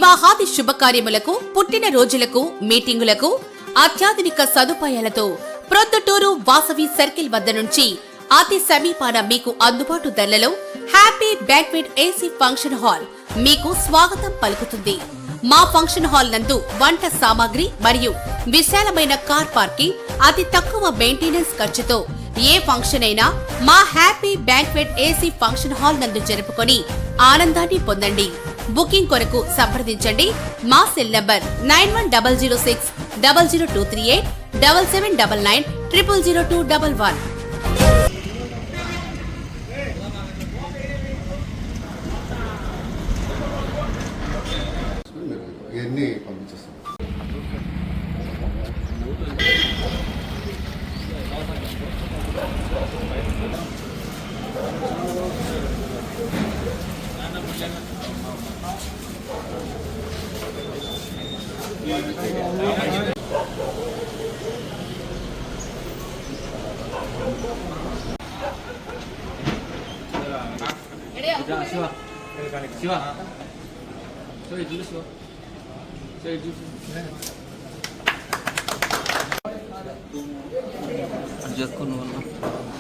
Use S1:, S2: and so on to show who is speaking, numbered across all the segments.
S1: వివాహాది శుభకార్యములకు, పుట్టిన రోజులకు, మీటింగులకు అత్యాధునిక సదుపాయాలతో ప్రొద్దుటూరు వాసవి సర్కిల్ వద్ద నుంచి అతి సమీపాన మీకు అందుబాటు ధరలలో happy banquet AC function hall మీకు స్వాగతం పలుకుతుంది. మా ఫంక్షన్ హాల్ నందు వంట సామాగ్రి మరియు విశాలమైన కార్ పార్కింగ్, అతి తక్కువ మెయింటెనెన్స్ ఖర్చుతో ఏ ఫంక్షన్ అయినా మా happy banquet AC function hall నందు జరుపుకొని ఆనందాన్ని పొందండి. బుకింగ్ కొరకు సంప్రదించండి. మా సెల్ నంబర్ 9100600238 7799 000211.
S2: ఇవన్నీ పంపించేస్తాం.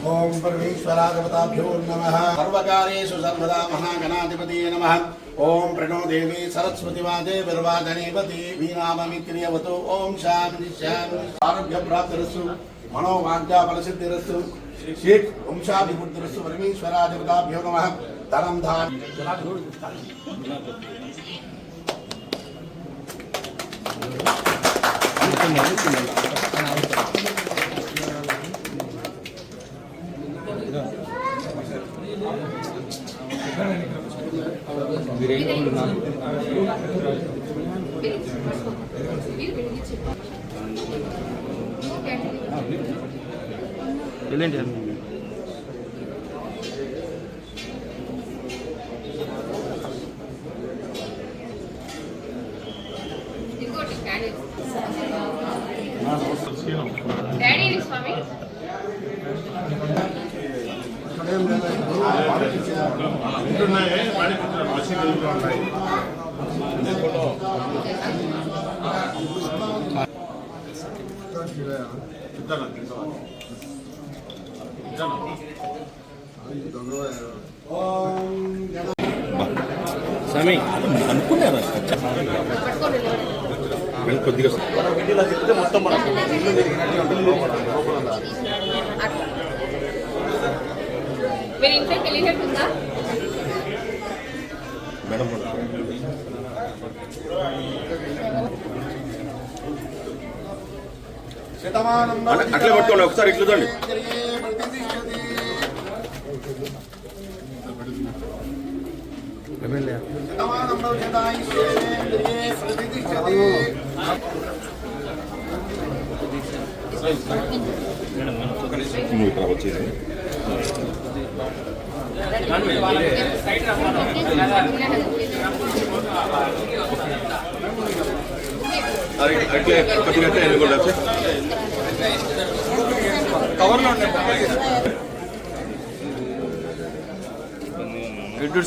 S2: ओम परमेश्वराधिपताभ्यो नमः। सर्वकारेषु सर्वदा महागणाधिपतये नमः। ओम प्रणो देवी सरस्वती वादे विर्वाधनेवती वीणाममित्रियवतु। ओम शांति शांति आरोग्य प्राप्तिरस्तु, मनोवाञ्छा फलसिद्धिरस्तु, शीघ्र वंशाभिवृद्धिरस्तु। परमेश्वराधिपताभ्यो नमः। धनं धान
S3: Daddy Swami.
S4: స్వామి అనుకున్నారా కొద్దిగా చెప్తే మొత్తం
S3: మీరు ఇంట్లోకి వెళ్ళినట్టుందా
S4: మేడం? అట్లే పట్టుకోండి, ఒకసారి ఇట్లా చూడండి. ఇక్కడ వచ్చేది అట్లే కొద్దిగా ఎన్నుకోండి. కవర్లో ఉంటాయి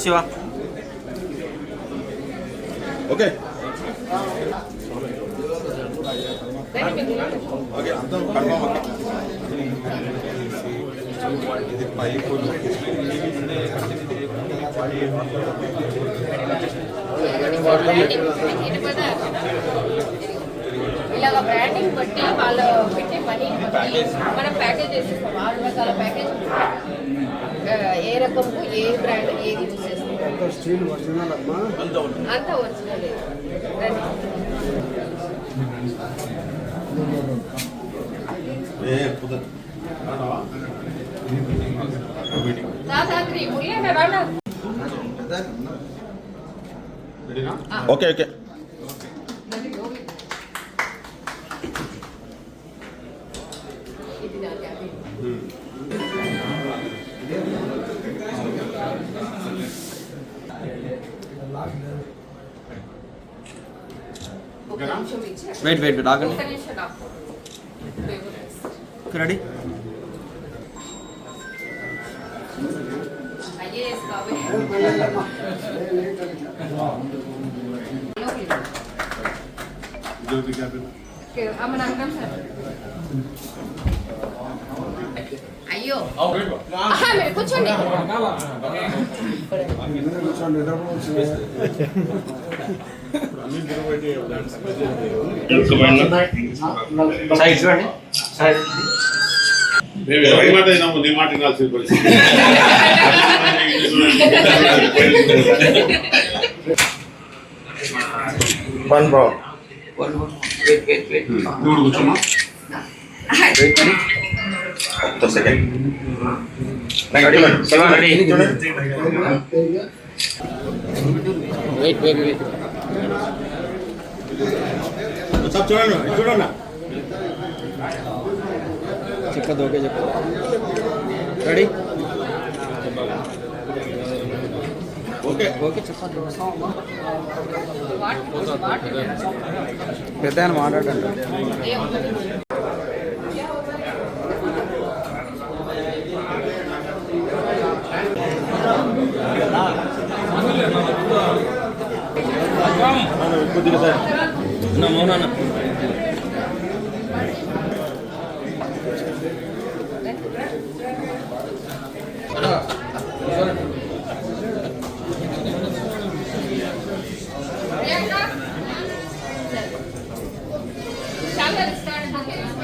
S4: శివ. ఓకే ఓకే ఇది పైపు
S3: ఇలాగ బ్రాండింగ్ బట్టి వాళ్ళు పెట్టే మనీ మనం ప్యాకేజ్ చేసేస్తాం. 6 రకాల ప్యాకేజ్, ఏ రకము ఏ బ్రాండ్ ఏది యూజ్ చేస్తాం అంతా ఒరిజినల్. దాదాపు మురళి రాడా.
S4: ఓకే ఓకే
S5: వెయిట్ వెయిట్ ఆగండి. రెడీ
S3: అయ్యో మీరు కూర్చోండి.
S5: సైడ్ చూడండి సైడ్
S6: మేము ఎవరి మాట అయినా నీ మాట వినాల్సిన పరిస్థితి.
S4: నువ్వు కూర్చోమా.
S2: చూడండి
S5: చెప్పదు ఓకే చెప్పదు రెడీ
S2: ఓకే
S5: ఓకే చెప్పండి పెద్ద ఆయన మాట్లాడండి
S2: కొద్దిగా సార్
S5: మౌనా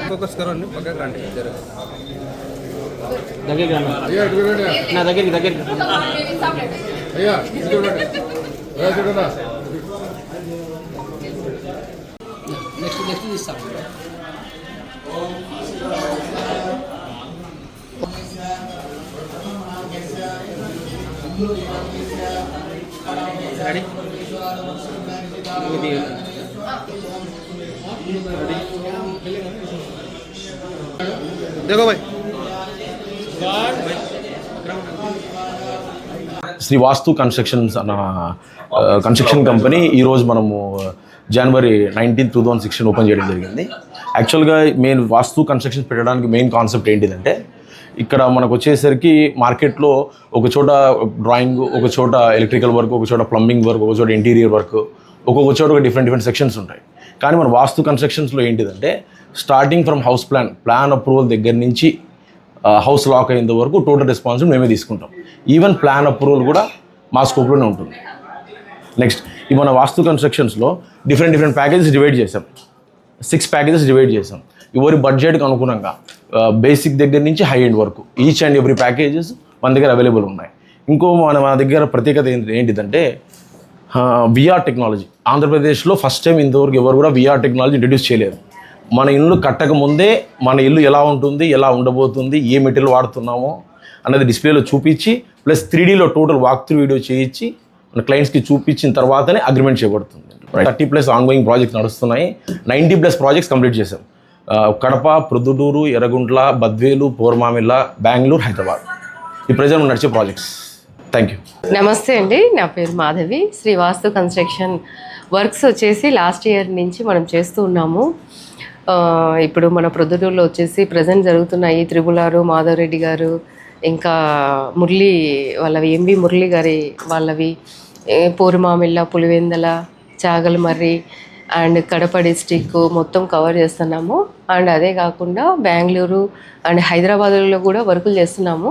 S5: फोकस करो नहीं पकड़ रंడి దగ్గరికి రండి నా దగ్గరికి
S2: అయ్యా చూడండి చూడండి
S5: నెక్స్ట్ తీస్తాం రెడీ देखो भाई
S7: శ్రీ వాస్తు కన్స్ట్రక్షన్స్ అన్న కన్స్ట్రక్షన్ కంపెనీ ఈరోజు మనము జనవరి 19, 2016 ఓపెన్ చేయడం జరిగింది. యాక్చువల్గా మెయిన్ వాస్తు కన్స్ట్రక్షన్స్ పెట్టడానికి మెయిన్ కాన్సెప్ట్ ఏంటిదంటే ఇక్కడ మనకు వచ్చేసరికి మార్కెట్లో ఒక చోట డ్రాయింగ్, ఒక చోట ఎలక్ట్రికల్ వర్క్, ఒక చోట ప్లంబింగ్ వర్క్, ఒక చోట ఇంటీరియర్ వర్క్, ఒక్కొక్క చోట ఒక డిఫరెంట్ సెక్షన్స్ ఉంటాయి. కానీ మన వాస్తు కన్స్ట్రక్షన్స్లో ఏంటిదంటే starting from house plan approval దగ్గర నుంచి హౌస్ లాక్ అయ్యేంత వరకు టోటల్ రెస్పాన్సిబిలిటీ మేమే తీసుకుంటాం. ఈవెన్ ప్లాన్ అప్రూవల్ కూడా మా స్కోప్లోనే ఉంటుంది. నెక్స్ట్ ఈ మన వాస్తు కన్స్ట్రక్షన్స్లో డిఫరెంట్ ప్యాకేజెస్ డివైడ్ చేసాం. 6 ప్యాకేజెస్ డివైడ్ చేసాం. ఎవరి బడ్జెట్కి అనుగుణంగా బేసిక్ దగ్గర నుంచి హై ఎండ్ వరకు ఈచ్ అండ్ ఎవ్రీ ప్యాకేజెస్ మన దగ్గర అవైలబుల్ ఉన్నాయి. ఇంకో మన దగ్గర ప్రత్యేకత ఏంటిదంటే విఆర్ టెక్నాలజీ. ఆంధ్రప్రదేశ్లో ఫస్ట్ టైం ఇంతవరకు ఎవరు కూడా విఆర్ టెక్నాలజీ ఇంట్రడ్యూస్ చేయలేదు. మన ఇల్లు కట్టక ముందే మన ఇల్లు ఎలా ఉంటుంది, ఎలా ఉండబోతుంది, ఏ మెటీరియల్ వాడుతున్నామో అనేది డిస్ప్లేలో చూపించి ప్లస్ 3Dలో టోటల్ వాక్ త్రూ వీడియో చేయించి మన క్లయింట్స్కి చూపించిన తర్వాతనే అగ్రిమెంట్ చేయబడుతుంది. 30+ ఆన్గోయింగ్ ప్రాజెక్ట్స్ నడుస్తున్నాయి. 90+ ప్రాజెక్ట్స్ కంప్లీట్ చేశాం. కడప, ప్రొద్దుటూరు, ఎర్రగుంట్ల, బద్వేలు, పోర్మామిల్ల, బెంగళూరు, హైదరాబాద్ ఈ ప్రజెంట్ నడిచే ప్రాజెక్ట్స్. Thank you.
S8: నమస్తే అండి, నా పేరు మాధవి. శ్రీ వాస్తు కన్స్ట్రక్షన్ వర్క్స్ వచ్చేసి లాస్ట్ ఇయర్ నుంచి మనం చేస్తూ ఉన్నాము. ఇప్పుడు మన ప్రొద్దుటూరులో వచ్చేసి ప్రజెంట్ జరుగుతున్నాయి. త్రిబులారు, మాధవరెడ్డి గారు, ఇంకా మురళి వాళ్ళవి, ఎంవి మురళి గారి వాళ్ళవి, పోరుమామిళ్ళ, పులివెందల, చాగలమర్రి అండ్ కడప డిస్టిక్ మొత్తం కవర్ చేస్తున్నాము. అండ్ అదే కాకుండా బెంగళూరు అండ్ హైదరాబాద్లో కూడా వర్కులు చేస్తున్నాము.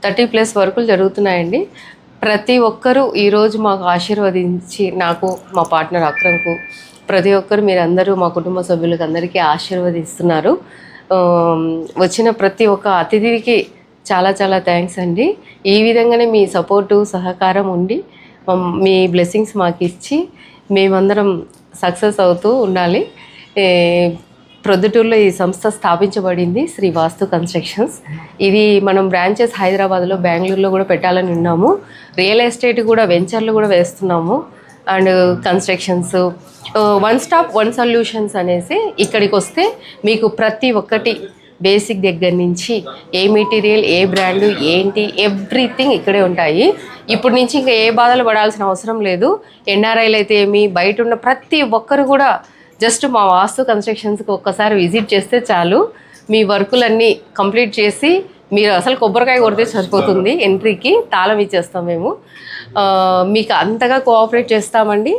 S8: 30+ వర్కులు జరుగుతున్నాయండి. ప్రతి ఒక్కరూ ఈరోజు మాకు ఆశీర్వదించి, నాకు, మా పార్ట్నర్ అక్రంకు, ప్రతి ఒక్కరు మీరందరూ మా కుటుంబ సభ్యులకు అందరికీ ఆశీర్వదిస్తున్నారు. వచ్చిన ప్రతి ఒక్క అతిథికి చాలా చాలా థ్యాంక్స్ అండి. ఈ విధంగానే మీ సపోర్టు, సహకారం ఉండి మీ బ్లెస్సింగ్స్ మాకు ఇచ్చి మేమందరం సక్సెస్ అవుతూ ఉండాలి. ప్రొద్దుటూరులో ఈ సంస్థ స్థాపించబడింది శ్రీ వాస్తు కన్స్ట్రక్షన్స్. ఇది మనం బ్రాంచెస్ హైదరాబాద్లో, బెంగళూరులో కూడా పెట్టాలని ఉన్నాము. రియల్ ఎస్టేట్ కూడా వెంచర్లు కూడా వేస్తున్నాము. And constructions, one stop one solutions అనేసి ఇక్కడికి వస్తే మీకు ప్రతి ఒక్కటి బేసిక్ దగ్గర నుంచి ఏ మెటీరియల్, ఏ బ్రాండ్, ఏంటి, ఎవ్రీథింగ్ ఇక్కడే ఉంటాయి. ఇప్పుడు నుంచి ఇంకా ఏ బాధలు పడాల్సిన అవసరం లేదు. ఎన్ఆర్ఐలు అయితే ఏమి, బయట ఉన్న ప్రతి ఒక్కరు కూడా జస్ట్ మా వాస్తు కన్స్ట్రక్షన్స్కి ఒక్కసారి విజిట్ చేస్తే చాలు, మీ వర్కులన్నీ కంప్లీట్ చేసి మీరు అసలు కొబ్బరికాయ కొడితే సరిపోతుంది. ఎంట్రీకి తాళం ఇచ్చేస్తాం మేము. మీకు అంతగా కోఆపరేట్ చేస్తామండి.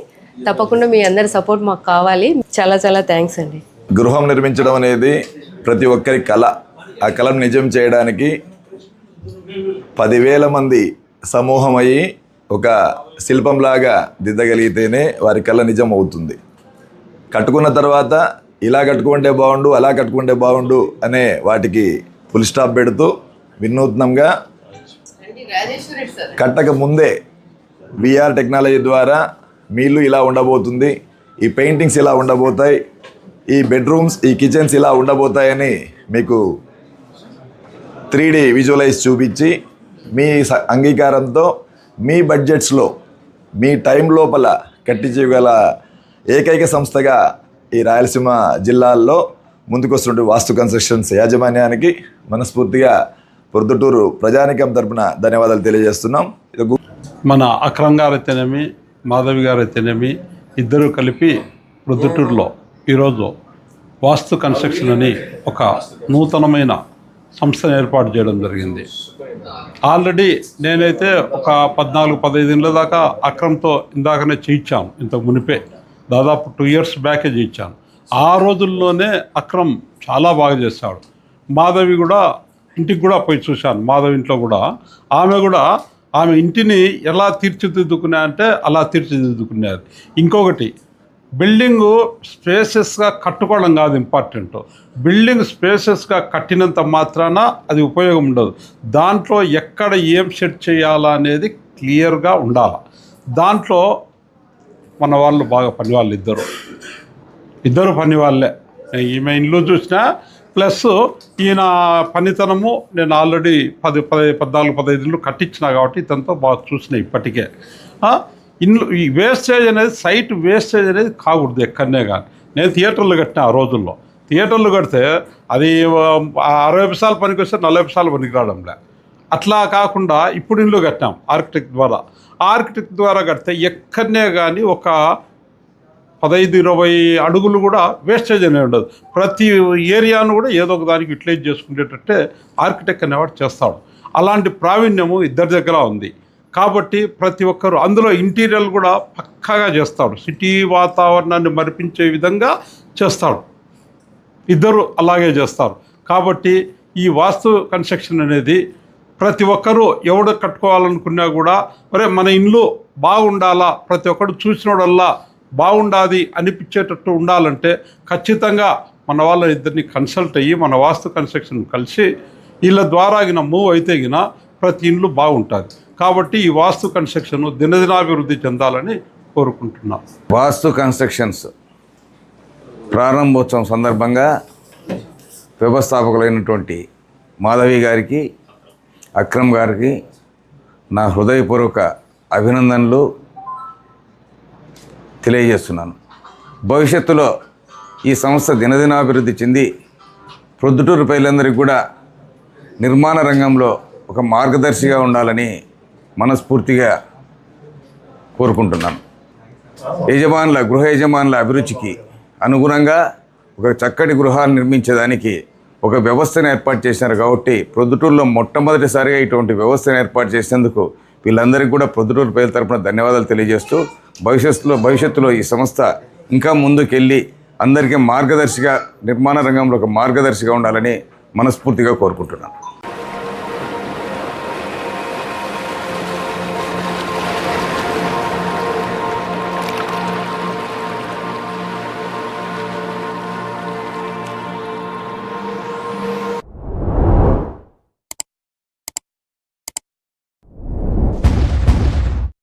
S8: తప్పకుండా మీ అందరి సపోర్ట్ మాకు కావాలి. చాలా చాలా థ్యాంక్స్ అండి.
S9: గృహం నిర్మించడం అనేది ప్రతి ఒక్కరి కళ. ఆ కళను నిజం చేయడానికి 10,000 మంది సమూహమయ్యి ఒక శిల్పంలాగా దిద్దగలిగితేనే వారి కళ నిజం అవుతుంది. కట్టుకున్న తర్వాత ఇలా కట్టుకుంటే బాగుండు, అలా కట్టుకుంటే బాగుండు అనే వాటికి ఫుల్ స్టాప్ పెడుతూ వినూత్నంగా కట్టక ముందే VR టెక్నాలజీ ద్వారా మీ ఇల్లు ఇలా ఉండబోతుంది, ఈ పెయింటింగ్స్ ఇలా ఉండబోతాయి, ఈ బెడ్రూమ్స్, ఈ కిచెన్స్ ఇలా ఉండబోతాయని మీకు 3D విజువలైజ్ చూపించి మీ అంగీకారంతో మీ బడ్జెట్స్లో మీ టైం లోపల కట్టించగల ఏకైక సంస్థగా ఈ రాయలసీమ జిల్లాల్లో ముందుకొస్తున్న వాస్తు కన్స్ట్రక్షన్స్ యాజమాన్యానికి మనస్ఫూర్తిగా ప్రొద్దుటూరు ప్రజానికం తరపున ధన్యవాదాలు తెలియజేస్తున్నాం.
S10: మన అక్రమ్ గారు అయితేనేమి, మాధవి గారు అయితేనేమి ఇద్దరు కలిపి ప్రొద్దుటూరులో ఈరోజు వాస్తు కన్స్ట్రక్షన్ అని ఒక నూతనమైన సంస్థను ఏర్పాటు చేయడం జరిగింది. ఆల్రెడీ నేనైతే ఒక 14-15 ఏళ్ళ దాకా అక్రమ్తో ఇందాకనే చేయించాను. ఇంతకు మునిపే దాదాపు 2 years బ్యాకే చేయించాను. ఆ రోజుల్లోనే అక్రమ్ చాలా బాగా చేశాడు. మాధవి కూడా ఇంటికి కూడా పోయి చూశాను. మాధవి ఇంట్లో కూడా ఆమె ఇంటిని ఎలా తీర్చిదిద్దుకున్నా అంటే అలా తీర్చిదిద్దుకున్నారు. ఇంకొకటి, బిల్డింగు స్పేసెస్గా కట్టుకోవడం కాదు ఇంపార్టెంట్. బిల్డింగ్ స్పేసెస్గా కట్టినంత మాత్రాన అది ఉపయోగం ఉండదు. దాంట్లో ఎక్కడ ఏం సెట్ చేయాలా అనేది క్లియర్గా ఉండాలి. దాంట్లో మన వాళ్ళు బాగా పనివాళ్ళు ఇద్దరు పనివాళ్ళే. ఈమె ఇల్లు చూసినా ప్లస్ ఈయన పనితనము నేను ఆల్రెడీ 14-15 ఇల్లు కట్టించిన కాబట్టి ఇతనితో బాగా చూసిన ఇప్పటికే. ఇల్లు ఈ వేస్టేజ్ అనేది, సైట్ వేస్టేజ్ అనేది కాకూడదు ఎక్కడనే కానీ. నేను థియేటర్లు కట్టిన ఆ రోజుల్లో. థియేటర్లు కడితే అది 60 నిమిషాలు పనికి వస్తే 40 నిమిషాలు పనికి రావడంలే. అట్లా కాకుండా ఇప్పుడు ఇల్లు కట్టాం ఆర్కిటెక్ట్ ద్వారా కడితే ఎక్కడనే కానీ ఒక 15-20 అడుగులు కూడా వేస్టేజ్ అనేది ఉండదు. ప్రతి ఏరియాను కూడా ఏదో ఒక దానికి యూటిలైజ్ చేసుకునేటట్టే ఆర్కిటెక్ట్ అనేవాడు చేస్తాడు. అలాంటి ప్రావీణ్యము ఇద్దరి దగ్గర ఉంది కాబట్టి ప్రతి ఒక్కరు అందులో ఇంటీరియర్ కూడా పక్కాగా చేస్తాడు. సిటీ వాతావరణాన్ని మరిపించే విధంగా చేస్తాడు. ఇద్దరు అలాగే చేస్తారు. కాబట్టి ఈ వాస్తు కన్స్ట్రక్షన్ అనేది ప్రతి ఒక్కరూ ఎవడు కట్టుకోవాలనుకున్నా కూడా మరి మన ఇల్లు బాగుండాలా, ప్రతి ఒక్కరు చూసినోడల్లా బాగుండాది అనిపించేటట్టు ఉండాలంటే ఖచ్చితంగా మన వాళ్ళ ఇద్దరిని కన్సల్ట్ అయ్యి మన వాస్తు కన్స్ట్రక్షన్ కలిసి వీళ్ళ ద్వారా మూవ్ అయితే ప్రతి ఇల్లు బాగుంటుంది. కాబట్టి ఈ వాస్తు కన్స్ట్రక్షన్ దినదినాభివృద్ధి చెందాలని కోరుకుంటున్నాం.
S9: వాస్తు కన్స్ట్రక్షన్స్ ప్రారంభోత్సవం సందర్భంగా వ్యవస్థాపకులైనటువంటి మాధవి గారికి, అక్రమ్ గారికి నా హృదయపూర్వక అభినందనలు తెలియజేస్తున్నాను. భవిష్యత్తులో ఈ సంస్థ దినదినాభివృద్ధి చెంది ప్రొద్దుటూరు ప్రజలందరికీ కూడా నిర్మాణ రంగంలో ఒక మార్గదర్శిగా ఉండాలని మనస్ఫూర్తిగా కోరుకుంటున్నాను. గృహ యజమానుల అభిరుచికి అనుగుణంగా ఒక చక్కటి గృహాన్ని నిర్మించేదానికి ఒక వ్యవస్థను ఏర్పాటు చేశారు కాబట్టి ప్రొద్దుటూరులో మొట్టమొదటిసారిగా ఇటువంటి వ్యవస్థను ఏర్పాటు చేసినందుకు వీళ్ళందరికీ కూడా ప్రొద్దుటూరు ప్రజల తరపున ధన్యవాదాలు తెలియజేస్తూ భవిష్యత్తులో ఈ సంస్థ ఇంకా ముందుకెళ్ళి అందరికీ నిర్మాణ రంగంలో ఒక మార్గదర్శిగా ఉండాలని మనస్ఫూర్తిగా కోరుకుంటున్నాను.